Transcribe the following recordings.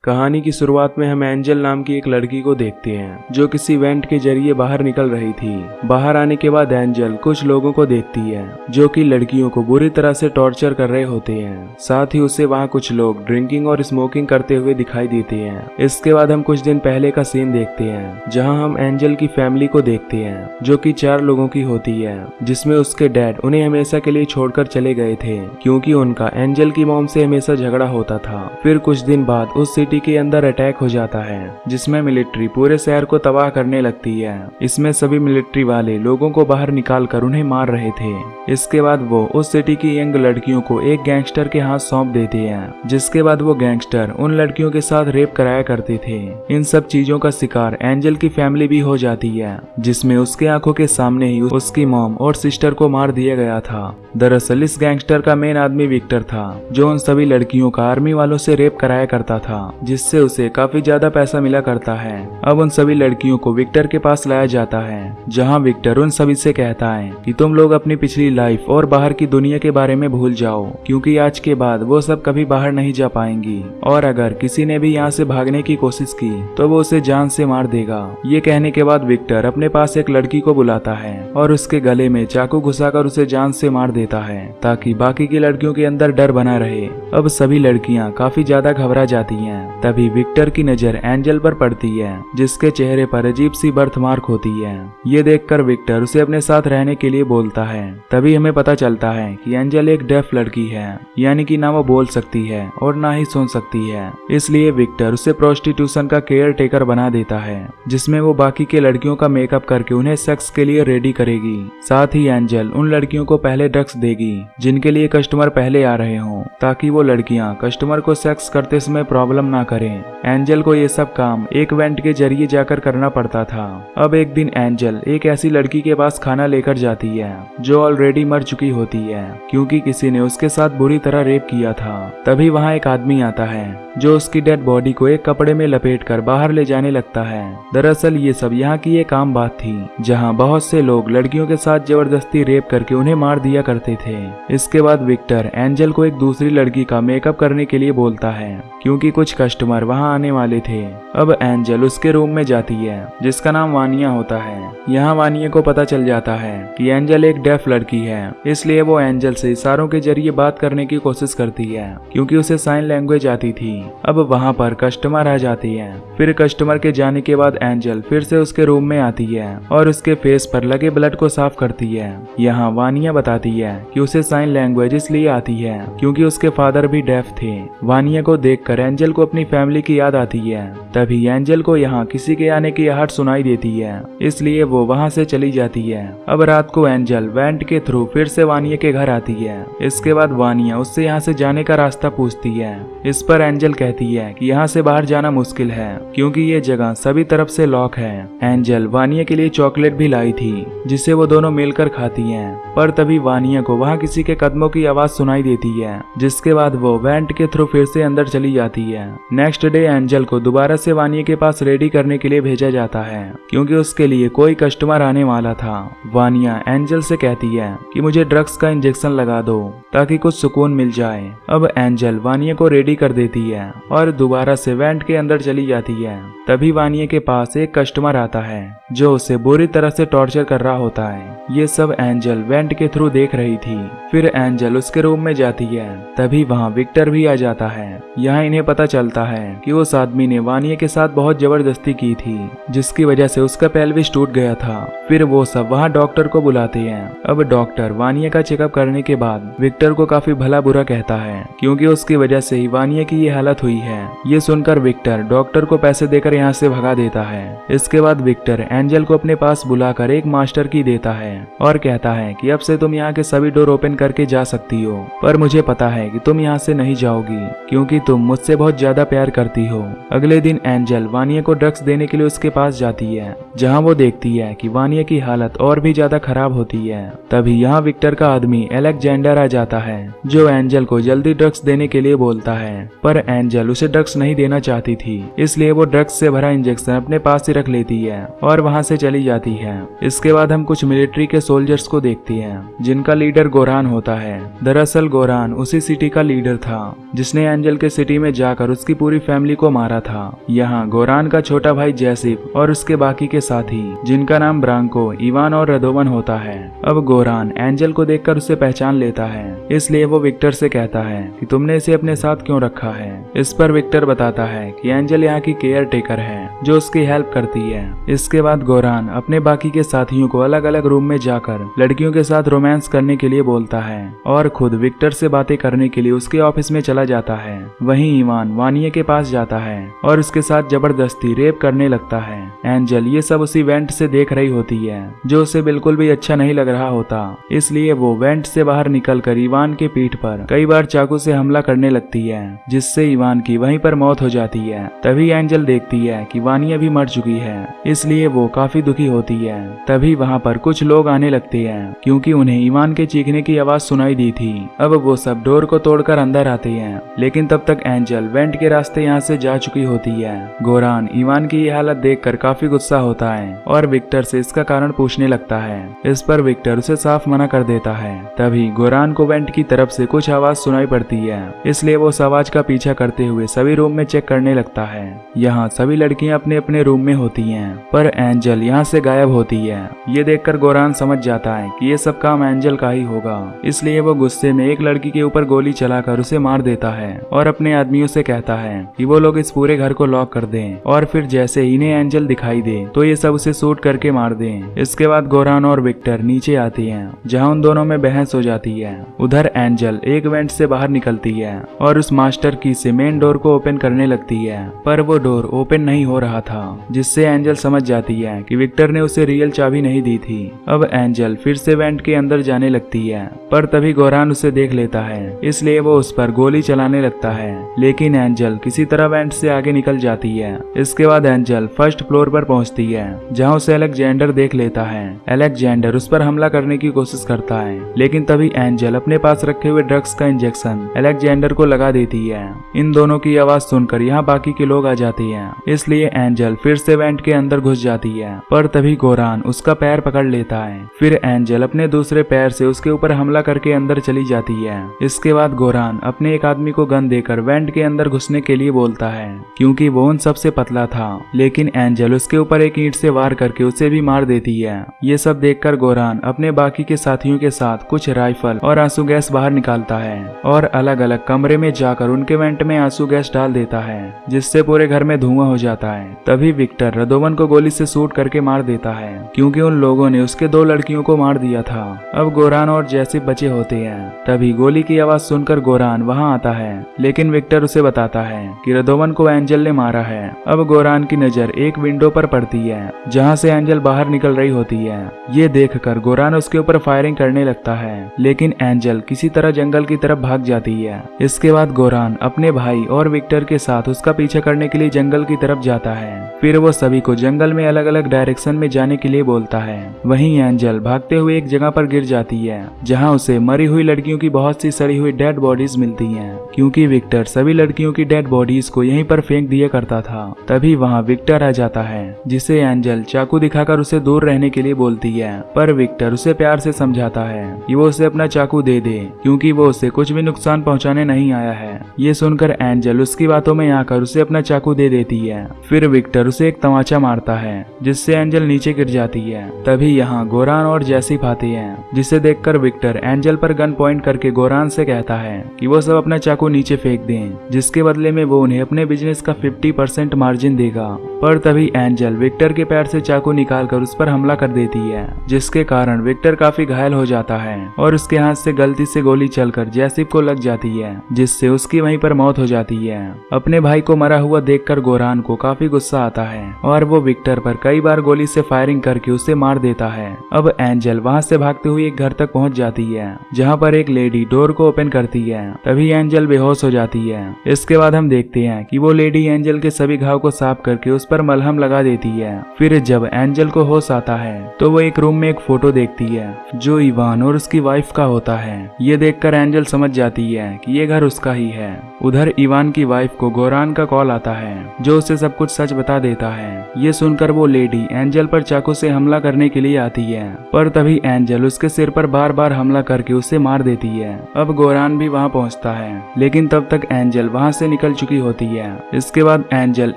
कहानी की शुरुआत में हम एंजल नाम की एक लड़की को देखते हैं जो किसी इवेंट के जरिए बाहर निकल रही थी। बाहर आने के बाद एंजल कुछ लोगों को देखती है जो कि लड़कियों को बुरी तरह से टॉर्चर कर रहे होते हैं। साथ ही उसे वहाँ कुछ लोग ड्रिंकिंग और स्मोकिंग करते हुए दिखाई देते हैं। इसके बाद हम कुछ दिन पहले का सीन देखते हैं जहाँ हम एंजल की फैमिली को देखते हैं जो कि 4 लोगों की होती है, जिसमें उसके डैड उन्हें हमेशा के लिए छोड़कर चले गए थे क्योंकि उनका एंजल की मॉम से हमेशा झगड़ा होता था। फिर कुछ दिन बाद उस सिटी के अंदर अटैक हो जाता है जिसमें मिलिट्री पूरे शहर को तबाह करने लगती है। इसमें सभी मिलिट्री वाले लोगों को बाहर निकालकर उन्हें मार रहे थे। इसके बाद वो उस सिटी की यंग लड़कियों को एक गैंगस्टर के हाथ सौंप देते हैं, जिसके बाद वो गैंगस्टर उन लड़कियों के साथ रेप कराया करते थे। इन सब चीजों का शिकार एंजल की फैमिली भी हो जाती है, जिसमें उसके आंखों के सामने ही उसकी मॉम और सिस्टर को मार दिया गया था। दरअसल इस गैंगस्टर का मेन आदमी विक्टर था जो उन सभी लड़कियों का आर्मी वालों से रेप कराया करता था, जिससे उसे काफी ज्यादा पैसा मिला करता है। अब उन सभी लड़कियों को विक्टर के पास लाया जाता है जहां विक्टर उन सभी से कहता है कि तुम लोग अपनी पिछली लाइफ और बाहर की दुनिया के बारे में भूल जाओ क्योंकि आज के बाद वो सब कभी बाहर नहीं जा पाएंगी और अगर किसी ने भी यहाँ से भागने की कोशिश की तो वो उसे जान से मार देगा। ये कहने के बाद विक्टर अपने पास एक लड़की को बुलाता है और उसके गले में चाकू घुसाकर उसे जान से मार देता है ताकि बाकी की लड़कियों के अंदर डर बना रहे। अब सभी लड़कियां काफी ज्यादा घबरा जाती हैं। तभी विक्टर की नजर एंजल पर पड़ती है जिसके चेहरे पर अजीब सी बर्थमार्क होती है। ये देखकर विक्टर उसे अपने साथ रहने के लिए बोलता है। तभी हमें पता चलता है कि एंजल एक डेफ लड़की है, यानी कि ना वो बोल सकती है और ना ही सुन सकती है। इसलिए विक्टर उसे प्रोस्टिट्यूशन का केयर टेकर बना देता है जिसमें वो बाकी के लड़कियों का मेकअप करके उन्हें सेक्स के लिए रेडी करेगी। साथ ही एंजल उन लड़कियों को पहले ड्रग्स देगी जिनके लिए कस्टमर पहले आ रहे हों ताकि वो लड़कियां कस्टमर को सेक्स करते समय प्रॉब्लम ना करें। एंजल को ये सब काम एक इवेंट के जरिए जाकर करना पड़ता था। अब एक दिन एंजल एक ऐसी लड़की के पास खाना लेकर जाती है जो ऑलरेडी मर चुकी होती है क्योंकि किसी ने उसके साथ बुरी तरह रेप किया था। तभी वहाँ एक आदमी आता है जो उसकी डेड बॉडी को एक कपड़े में लपेटकर बाहर ले जाने लगता है। दरअसल ये सब यहाँ की एक आम बात थी जहाँ बहुत से लोग लड़कियों के साथ जबरदस्ती रेप करके उन्हें मार दिया करते थे। इसके बाद विक्टर एंजल को एक दूसरी लड़की का मेकअप करने के लिए बोलता है क्योंकि कुछ कस्टमर वहां आने वाले थे। अब एंजल उसके रूम में जाती है जिसका नाम वानिया होता है। यहाँ वानिया को पता चल जाता है कि एंजल एक डेफ लड़की है, इसलिए वो एंजल से इशारों के जरिए बात करने की कोशिश करती है क्योंकि उसे साइन लैंग्वेज आती थी। अब वहाँ पर कस्टमर आ जाती है। फिर कस्टमर के जाने के बाद एंजल फिर से उसके रूम में आती है और उसके फेस पर लगे ब्लड को साफ करती है। यहाँ वानिया बताती है कि उसे साइन लैंग्वेज इसलिए आती है क्योंकि उसके फादर भी डेफ थे। वानिया को देखकर एंजल को अपनी फैमिली की याद आती है। तभी एंजल को यहाँ किसी के आने की आहट सुनाई देती है, इसलिए वो वहाँ से चली जाती है। अब रात को एंजल वेंट के थ्रू फिर से वानिया के घर आती है। इसके बाद वानिया उससे यहाँ से जाने का रास्ता पूछती है। इस पर एंजल कहती है कि यहाँ से बाहर जाना मुश्किल है क्योंकि ये जगह सभी तरफ से लॉक है। एंजल वानिया के लिए चॉकलेट भी लाई थी जिसे वो दोनों मिलकर खाती हैं, पर तभी वानिया को वहाँ किसी के कदमों की आवाज सुनाई देती है, जिसके बाद वो वेंट के थ्रू फिर से अंदर चली जाती है। नेक्स्ट डे एंजल को दोबारा से वानिया के पास रेडी करने के लिए भेजा जाता है क्योंकि उसके लिए कोई कस्टमर आने वाला था। वानिया एंजल से कहती है कि मुझे ड्रग्स का इंजेक्शन लगा दो ताकि कुछ सुकून मिल जाए। अब एंजल वानिया को रेडी कर देती है और दोबारा से वेंट के अंदर चली जाती है। तभी वानिया के पास एक कस्टमर आता है जो उसे बुरी तरह से टॉर्चर कर रहा होता है। ये सब एंजल वेंट के थ्रू देख रही थी। फिर एंजल उसके रूम में जाती है। तभी वहाँ विक्टर भी आ जाता है। यहाँ इन्हें पता चलता है कि उस आदमी ने वानिया के साथ बहुत जबरदस्ती की थी जिसकी वजह से उसका पेल्विस टूट गया था। फिर वो सब वहाँ डॉक्टर को बुलाते हैं। अब डॉक्टर वानिया का चेकअप करने के बाद विक्टर को काफी भला बुरा कहता है क्योंकि उसकी वजह से ही वानिया की ये हालत हुई है। ये सुनकर विक्टर डॉक्टर को पैसे देकर यहाँ से भगा देता है। इसके बाद विक्टर एंजल को अपने पास बुलाकर एक मास्टर की देता है और कहता है कि अब से तुम यहाँ के सभी डोर ओपन करके जा सकती हो, पर मुझे पता है कि तुम यहाँ से नहीं जाओगी क्योंकि तुम मुझसे बहुत ज्यादा प्यार करती हो। अगले दिन एंजल वानिया को ड्रग्स देने के लिए उसके पास जाती है जहाँ वो देखती है कि वानिया की हालत और भी ज्यादा खराब होती है। तभी यहाँ विक्टर का आदमी एलेक्जेंडर आ जाता है जो एंजल को जल्दी ड्रग्स देने के लिए बोलता है, पर एंजल उसे ड्रग्स नहीं देना चाहती थी, इसलिए वो ड्रग्स से से भरा इंजेक्शन अपने पास ही रख लेती है और वहां से चली जाती है। इसके बाद हम कुछ मिलिट्री के सोल्जर्स को देखते हैं जिनका लीडर गोरान होता है। दरअसल गोरान उसी सिटी का लीडर था जिसने एंजल के सिटी में जाकर उसकी पूरी फैमिली को मारा था। यहाँ गोरान का छोटा भाई जैसिप और उसके बाकी के साथी जिनका नाम ब्रांको, इवान और रदोवन होता है। अब गोरान एंजल को देखकर उसे पहचान लेता है, इसलिए वो विक्टर से कहता है कि तुमने इसे अपने साथ क्यों रखा है। इस पर विक्टर बताता है कि एंजल यहाँ की केयर टेकर है जो उसकी हेल्प करती है। इसके बाद गोरान अपने बाकी के साथियों को अलग अलग रूम में जाकर लड़कियों के साथ रोमांस करने के लिए बोलता है और खुद विक्टर से बातें करने के लिए उसके ऑफिस में चला जाता है। वहीं इवान वानिया के पास जाता है और उसके साथ जबरदस्ती रेप करने लगता है। एंजल ये सब उसी वेंट से देख रही होती है जो उसे बिल्कुल भी अच्छा नहीं लग रहा होता, इसलिए वो वेंट से बाहर निकलकर इवान के पीठ पर कई बार चाकू से हमला करने लगती है जिससे इवान की वहीं पर मौत हो जाती है। तभी एंजल देखती है कि वानिया भी मर चुकी है, इसलिए वो काफी दुखी होती है। तभी वहाँ पर कुछ लोग आने लगते हैं क्योंकि उन्हें इवान के चीखने की आवाज सुनाई दी थी। अब वो सब डोर को तोड़कर अंदर आते हैं, लेकिन तब तक एंजल वेंट के रास्ते यहाँ से जा चुकी होती है। गोरान इवान की ये हालत देखकर काफी गुस्सा होता है और विक्टर से इसका कारण पूछने लगता है। इस पर विक्टर उसे साफ मना कर देता है। तभी गोरान को वेंट की तरफ से कुछ आवाज सुनाई पड़ती है, इसलिए वो उस आवाज का पीछा करते हुए सभी रूम में चेक करने लगता है। यहाँ सभी लड़कियां अपने अपने रूम में होती हैं, पर एंजल यहाँ से गायब होती है। ये देखकर गोरान समझ जाता है कि ये सब काम एंजल का ही होगा, इसलिए वो गुस्से में एक लड़की के ऊपर गोली चलाकर उसे मार देता है और अपने आदमियों से कहता है कि वो लोग इस पूरे घर को लॉक कर दें और फिर जैसे ही इन्हें एंजल दिखाई दे तो ये सब उसे शूट करके मार दें। इसके बाद गोरान और विक्टर नीचे आते हैं जहाँ उन दोनों में बहस हो जाती है। उधर एंजल एक वेंट से बाहर निकलती है और उस मास्टर की से मेन डोर को ओपन करने लगती है, पर वो डोर ओपन नहीं हो रहा था, जिससे एंजल समझ जाती है कि विक्टर ने उसे रियल चाबी नहीं दी थी। अब एंजल फिर से वेंट के अंदर जाने लगती है, पर तभी गोरान उसे देख लेता है, इसलिए वो उस पर गोली चलाने लगता है, लेकिन एंजल किसी तरह वेंट से आगे निकल जाती है। इसके बाद एंजल फर्स्ट फ्लोर पर पहुंचती है जहां उसे अलेक्जेंडर देख लेता है। अलेक्जेंडर उस पर हमला करने की कोशिश करता है, लेकिन तभी एंजल अपने पास रखे हुए ड्रग्स का इंजेक्शन अलेक्जेंडर को लगा देती है। इन दोनों की आवाज सुनकर यहाँ बाकी के लोग आ जाते हैं, इसलिए एंजल फिर से वेंट के अंदर घुस जाती है, पर तभी गोरान उसका पैर पकड़ लेता है। फिर एंजल अपने दूसरे पैर से उसके ऊपर हमला करके अंदर चली जाती है। इसके बाद गोरान अपने एक आदमी को गन देकर वेंट के अंदर घुसने के लिए बोलता है, क्योंकि वो उन सबसे पतला था, लेकिन एंजल उसके ऊपर एक ईंट से वार करके उसे भी मार देती है। ये सब देखकर गोरान अपने बाकी के साथियों के साथ कुछ राइफल और आंसू गैस बाहर निकालता है और अलग अलग कमरे में जाकर उनके वेंट में आंसू गैस डाल देता है, जिससे पूरे घर में धुआं हो जाता है। तभी विक्टर रदोवन को गोली से शूट करके मार देता है, क्योंकि उन लोगों ने उसके 2 लड़कियों को मार दिया था। अब गोरान और जैसे बचे होते हैं। तभी गोली की आवाज सुनकर गोरान वहां आता है, लेकिन विक्टर उसे बताता है कि रदोवन को एंजल ने मारा है। अब गोरान की नजर एक विंडो पर पड़ती है जहां से एंजल बाहर निकल रही होती है। ये देखकर गोरान उसके ऊपर फायरिंग करने लगता है, लेकिन एंजल किसी तरह जंगल की तरफ भाग जाती है। इसके बाद गोरान अपने भाई और विक्टर के साथ उसका पीछा करने के लिए जंगल की तरफ जाता है। फिर वो सभी को जंगल में अलग अलग डायरेक्शन में जाने के लिए बोलता है। वहीं एंजल भागते हुए एक जगह पर गिर जाती है जहां उसे मरी हुई लड़कियों की बहुत सी सड़ी हुई डेड बॉडीज मिलती हैं, क्योंकि विक्टर सभी लड़कियों की डेड बॉडीज को यहीं पर फेंक दिया करता था। तभी वहां विक्टर आ जाता है, जिसे एंजल चाकू दिखाकर उसे दूर रहने के लिए बोलती है, पर विक्टर उसे प्यार से समझाता है कि वो उसे अपना चाकू दे दे, क्योंकि वो उसे कुछ भी नुकसान पहुंचाने नहीं आया है। ये सुनकर एंजल उसकी बातों में आकर उसे अपना चाकू दे देती है। फिर विक्टर उसे एक तमाचा मारता है, जिससे एंजल नीचे गिर जाती है। तभी यहाँ गोरान और जैसिप आते हैं, जिसे देखकर विक्टर एंजल पर गन पॉइंट करके गोरान से कहता है कि वो सब अपना चाकू नीचे फेंक दें, जिसके बदले में वो उन्हें अपने बिजनेस का 50% मार्जिन देगा। पर तभी एंजल विक्टर के पैर से चाकू निकालकर उस पर हमला कर देती है, जिसके कारण विक्टर काफी घायल हो जाता है और उसके हाथ से गलती से गोली चलकर जैसिप को लग जाती है, जिससे उसकी वहीं पर मौत हो जाती है। अपने भाई को मरा हुआ देखकर गोरान को काफी गुस्सा आता है और वो विक्टर पर कई बार गोली से फायरिंग करके उसे मार देता है। अब एंजल वहां से भागते हुए एक घर तक पहुंच जाती है, जहां पर एक लेडी डोर को ओपन करती है। तभी एंजल बेहोश हो जाती है। इसके बाद हम देखते हैं कि वो लेडी एंजल के सभी घाव को साफ करके उस पर मलहम लगा देती है। फिर जब एंजल को होश आता है तो वो एक रूम में एक फोटो देखती है जो इवान और उसकी वाइफ का होता है। ये देखकर एंजल समझ जाती है कि ये घर उसका ही है। उधर इवान की वाइफ को गोरान का कॉल आता है जो उसे सब कुछ सच बता देता है। ये सुनकर वो लेडी एंजल पर चाकू से हमला करने के लिए आती है, पर तभी एंजल उसके सिर पर बार बार हमला करके उसे मार देती है। अब गोरान भी वहाँ पहुँचता है, लेकिन तब तक एंजल वहाँ से निकल चुकी होती है। इसके बाद एंजल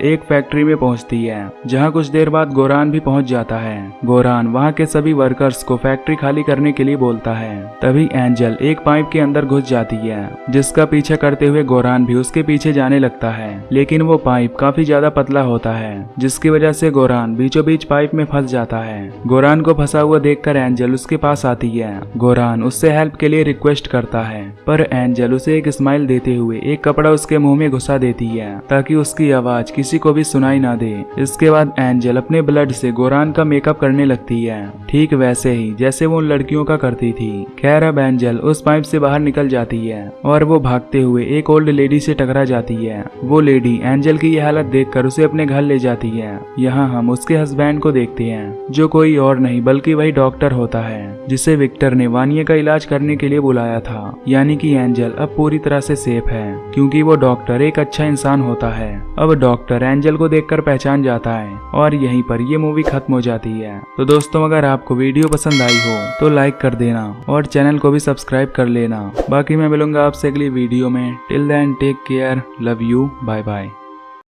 एक फैक्ट्री में पहुँचती है जहाँ कुछ देर बाद गोरान भी पहुँच जाता है। गोरान वहाँ के सभी वर्कर्स को फैक्ट्री खाली करने के लिए बोलता है। तभी एंजल एक पाइप के अंदर घुस जाती है जिसका पीछा करते हुए गोरान भी उसके पीछे जाने लगता है, लेकिन वो पाइप काफी ज्यादा पतला होता है जिसकी वजह से गोरान बीचों बीच पाइप में फंस जाता है। गोरान को फंसा हुआ देखकर एंजल उसके पास आती है। गोरान उससे हेल्प के लिए रिक्वेस्ट करता है, पर एंजल उसे एक स्माइल देते हुए एक कपड़ा उसके मुंह में घुसा देती है ताकि उसकी आवाज किसी को भी सुनाई ना दे। इसके बाद एंजल अपने ब्लड से गोरान का मेकअप करने लगती है, ठीक वैसे ही जैसे वो उन लड़कियों का करती थी। खैर अब एंजल उस पाइप से बाहर निकल जाती है और वो भागते हुए एक ओल्ड लेडी से टकरा जाती है। वो लेडी एंजल की ये हालत देखकर उसे अपने घर ले जाती है। यहाँ हम उसके हस्बैंड को देखते हैं जो कोई और नहीं बल्कि वही डॉक्टर होता है जिसे विक्टर ने वानिया का इलाज करने के लिए बुलाया था। यानी कि एंजल अब पूरी तरह से सेफ है क्योंकि वो डॉक्टर एक अच्छा इंसान होता है। अब डॉक्टर एंजल को देखकर पहचान जाता है और यहीं पर ये मूवी खत्म हो जाती है। तो दोस्तों अगर आपको वीडियो पसंद आई हो तो लाइक कर देना और चैनल को भी सब्सक्राइब कर लेना। बाकी मैं मिलूंगा आपसे अगली वीडियो में। Till then take care, love you, bye bye.